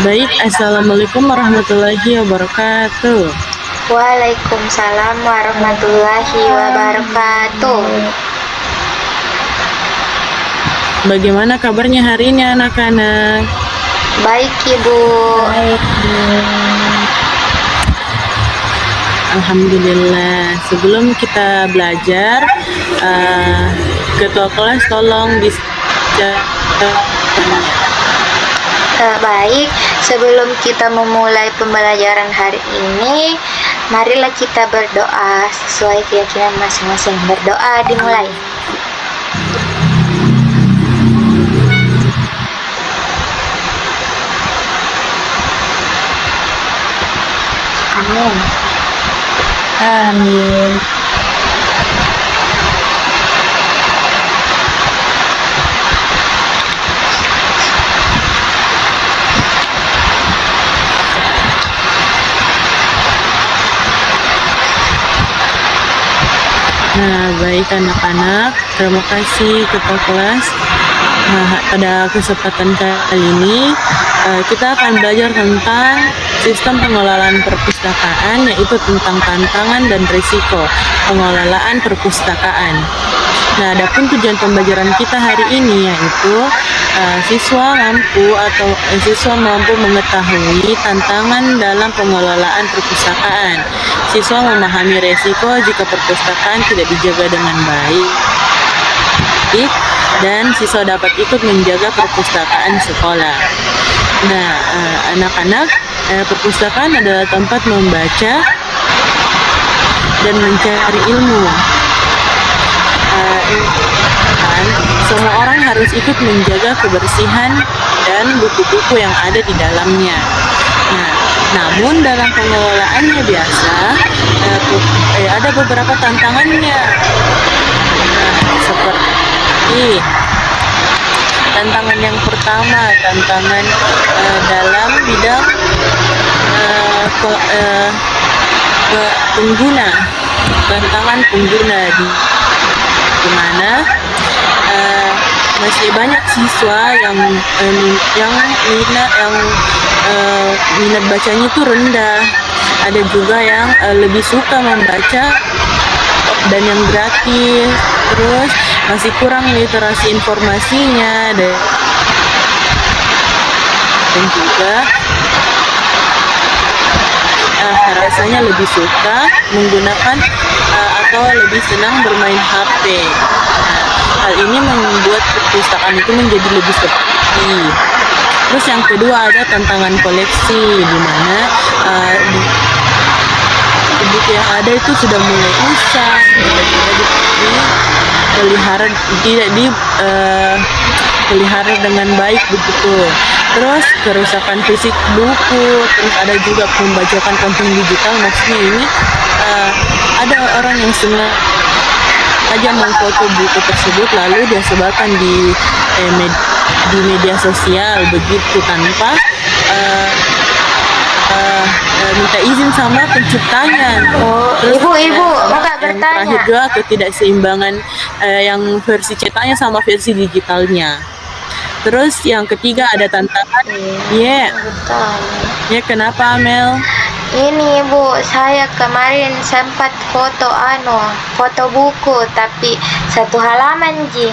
Baik, Assalamualaikum warahmatullahi wabarakatuh. Waalaikumsalam warahmatullahi wabarakatuh. Bagaimana kabarnya hari ini anak-anak? Baik, Ibu. Alhamdulillah. Sebelum kita belajar, ketua kelas tolong Baik, sebelum kita memulai pembelajaran hari ini, marilah kita berdoa sesuai keyakinan masing-masing. Berdoa dimulai. Amin. Amin. Nah, baik anak-anak, terima kasih ketua kelas. Nah, pada kesempatan kali ini kita akan belajar tentang sistem pengelolaan perpustakaan, yaitu tentang tantangan dan risiko pengelolaan perpustakaan. Nah, adapun tujuan pembelajaran kita hari ini yaitu siswa mampu mengetahui tantangan dalam pengelolaan perpustakaan. Siswa memahami resiko jika perpustakaan tidak dijaga dengan baik, dan siswa dapat ikut menjaga perpustakaan sekolah. Nah, anak-anak, perpustakaan adalah tempat membaca dan mencari ilmu. Semua orang harus ikut menjaga kebersihan dan buku-buku yang ada di dalamnya. Nah, namun dalam pengelolaannya biasa ada beberapa tantangannya. Seperti tantangan yang pertama, tantangan dalam bidang pengguna, tantangan pengguna di mana masih banyak siswa yang minat bacanya itu rendah. Ada juga yang lebih suka membaca dan yang gratis, terus masih kurang literasi informasinya, dan juga rasanya lebih suka menggunakan atau lebih senang bermain HP. Hal ini membuat perpustakaan itu menjadi lebih sepi. Terus yang kedua ada tantangan koleksi, di mana buku yang ada itu sudah mulai usang, tidak dipelihara dengan baik begitu. Terus kerusakan fisik buku, terus ada juga pembajakan konten digital. Maksudnya ini ada orang yang sengaja mengfoto buku tersebut lalu dia sebarkan di media sosial begitu tanpa minta izin sama penciptanya. Terus, Ibu, mau bertanya? Terakhir juga ketidakseimbangan yang versi cetaknya sama versi digitalnya. Terus yang ketiga ada tantangan. Kenapa, Amel? Ini, Ibu, saya kemarin sempat foto buku, tapi satu halaman ji.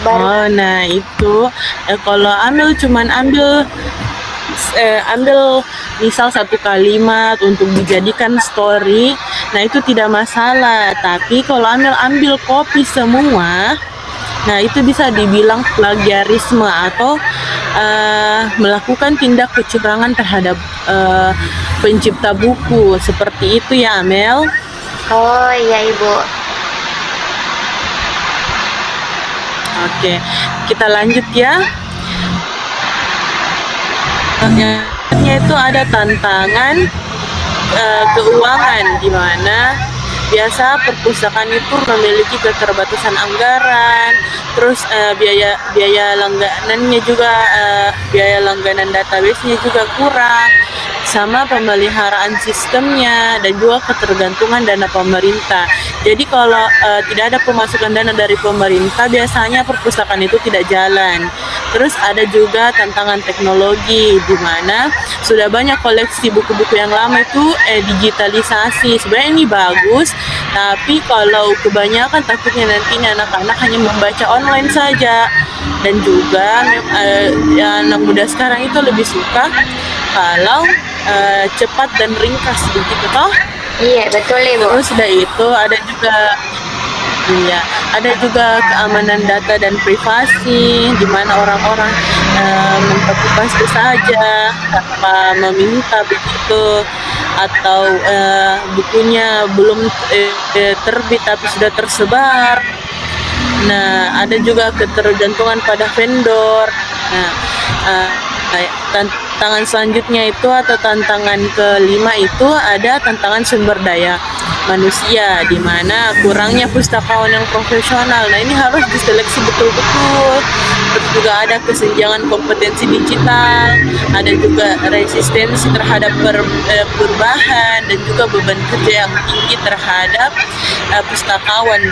Nah itu kalau cuman ambil misal satu kalimat untuk dijadikan story, nah itu tidak masalah. Tapi kalau ambil copy semua, nah itu bisa dibilang plagiarisme atau melakukan tindak kecurangan terhadap pencipta buku. Seperti itu ya, Amel. Oh iya, Ibu. Oke, kita lanjut ya. Yang itu ada tantangan keuangan, di mana biasa perpustakaan itu memiliki keterbatasan anggaran, terus biaya langganannya juga, biaya langganan database-nya juga kurang, sama pemeliharaan sistemnya, dan juga ketergantungan dana pemerintah. Jadi kalau tidak ada pemasukan dana dari pemerintah, biasanya perpustakaan itu tidak jalan. Terus ada juga tantangan teknologi, di mana sudah banyak koleksi buku-buku yang lama itu digitalisasi. Sebenarnya ini bagus, tapi kalau kebanyakan takutnya nantinya anak-anak hanya membaca online saja. Dan juga ya, anak muda sekarang itu lebih suka kalau cepat dan ringkas begitu toh. Iya, betul Ibu. Terus sudah itu ada juga, iya, ada juga keamanan data dan privasi, di mana orang-orang memperluas saja tanpa meminta begitu, atau bukunya belum terbit tapi sudah tersebar. Nah, ada juga ketergantungan pada vendor. Nah, eh, tantangan selanjutnya itu atau tantangan kelima itu ada tantangan sumber daya manusia, di mana kurangnya pustakawan yang profesional. Nah, ini harus diseleksi betul-betul. Terus juga ada kesenjangan kompetensi digital, ada juga resistensi terhadap perubahan, dan juga beban kerja yang tinggi terhadap pustakawan,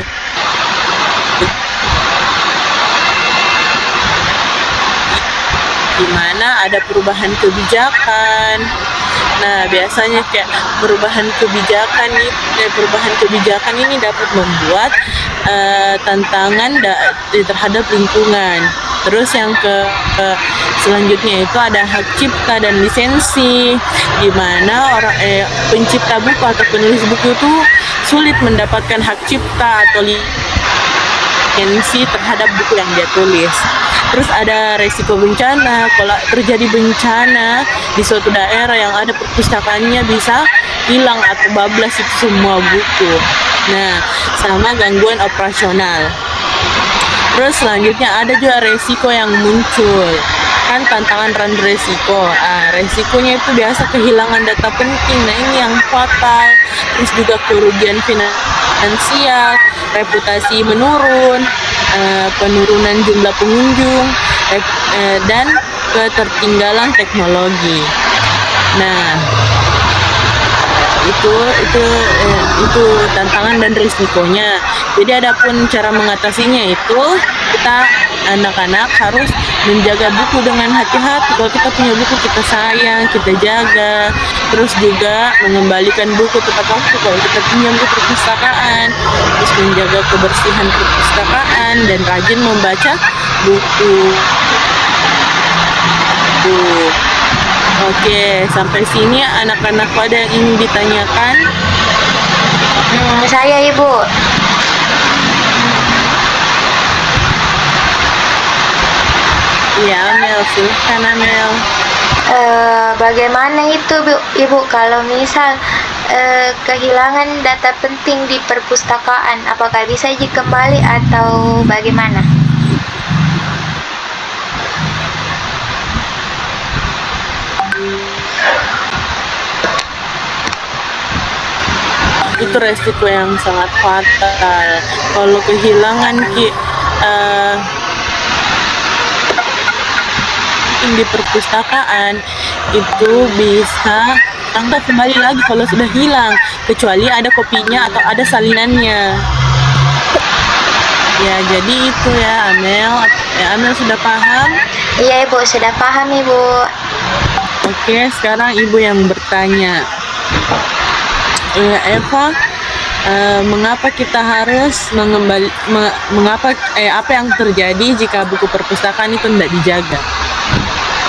di mana ada perubahan kebijakan. Nah, biasanya kayak perubahan kebijakan ini dapat membuat tantangan terhadap lingkungan. Terus yang selanjutnya itu ada hak cipta dan lisensi, di mana orang pencipta buku atau penulis buku itu sulit mendapatkan hak cipta atau lisensi terhadap buku yang dia tulis. Terus ada resiko bencana. Kalau terjadi bencana di suatu daerah yang ada perpustakaannya, bisa hilang atau bablas itu semua buku. Nah, sama gangguan operasional. Terus selanjutnya ada juga resiko yang muncul. Kan tantangan dan resiko. Resikonya itu biasa kehilangan data penting. Nah, ini yang fatal. Terus juga kerugian finansial, reputasi menurun, penurunan jumlah pengunjung, dan ketertinggalan teknologi. Nah, itu tantangan dan risikonya. Jadi adapun cara mengatasinya itu, kita anak-anak harus menjaga buku dengan hati-hati. Kalau kita punya buku, kita sayang, kita jaga. Terus juga mengembalikan buku tepat waktu kalau kita pinjam ke perpustakaan. Terus menjaga kebersihan perpustakaan dan rajin membaca buku. Oke, sampai sini anak-anak pada yang ingin ditanyakan? Saya Ibu. Iya, Amel, silahkan Amel. Bagaimana itu Ibu kalau misal kehilangan data penting di perpustakaan, apakah bisa dikembali atau bagaimana? Itu resiko yang sangat fatal. Kalau kehilangan di perpustakaan itu bisa tambah kembali lagi kalau sudah hilang, kecuali ada kopinya atau ada salinannya. Ya, jadi itu ya Amel. Amel sudah paham? Iya Ibu, sudah paham Ibu. Oke, sekarang Ibu yang bertanya. Eva, mengapa kita harus apa yang terjadi jika buku perpustakaan itu tidak dijaga?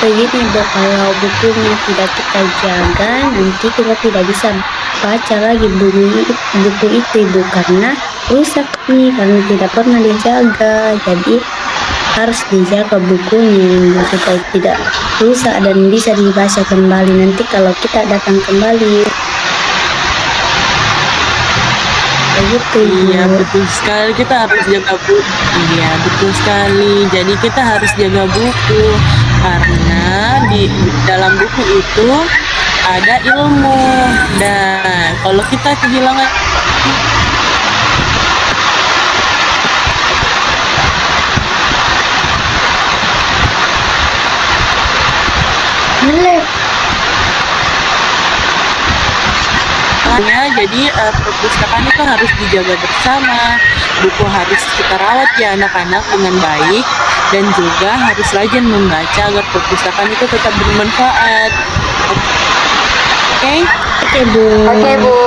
Begini Bu, kalau bukunya tidak kita jaga, nanti kita tidak bisa baca lagi buku itu Ibu, karena rusak nih, karena tidak pernah dijaga. Jadi harus dijaga bukunya supaya tidak rusak dan bisa dibaca kembali nanti kalau kita datang kembali. Begitu. Iya, betul sekali, kita harus jaga buku. Iya, betul sekali. Jadi kita harus jaga buku karena di dalam buku itu ada ilmu. Dan kalau kita kehilangan Jadi perpustakaan itu harus dijaga bersama, buku harus kita rawat ya anak-anak dengan baik, dan juga harus rajin membaca agar perpustakaan itu tetap bermanfaat. Oke? Oke, Bu. Oke, Bu.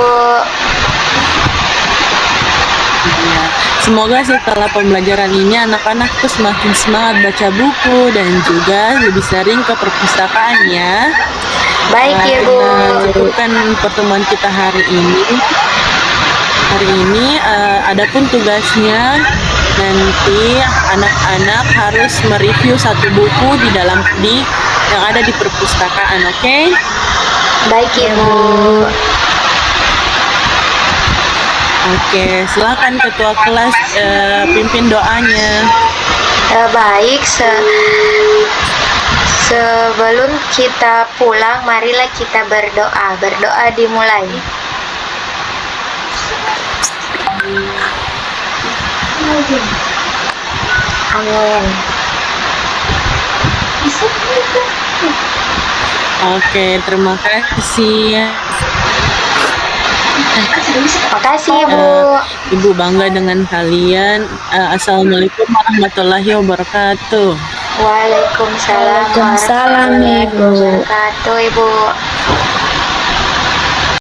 Ya, semoga setelah pembelajaran ini anak-anak tuh semakin semangat baca buku dan juga lebih sering ke perpustakaan ya. Baik ya, Bu. Cukupkan pertemuan kita hari ini. Adapun tugasnya nanti anak-anak harus mereview satu buku yang ada di perpustakaan, oke? Baik ya, Bu. Oke, silakan ketua kelas pimpin doanya. Baik, sebelum kita pulang, marilah kita berdoa. Berdoa dimulai. Amin. Oke, terima kasih. Makasih, Bu. Ibu bangga dengan kalian. Assalamualaikum warahmatullahi wabarakatuh. Waalaikumsalam Waalaikumsalam, warahmatullahi Ibu. wabarakatuh, Ibu.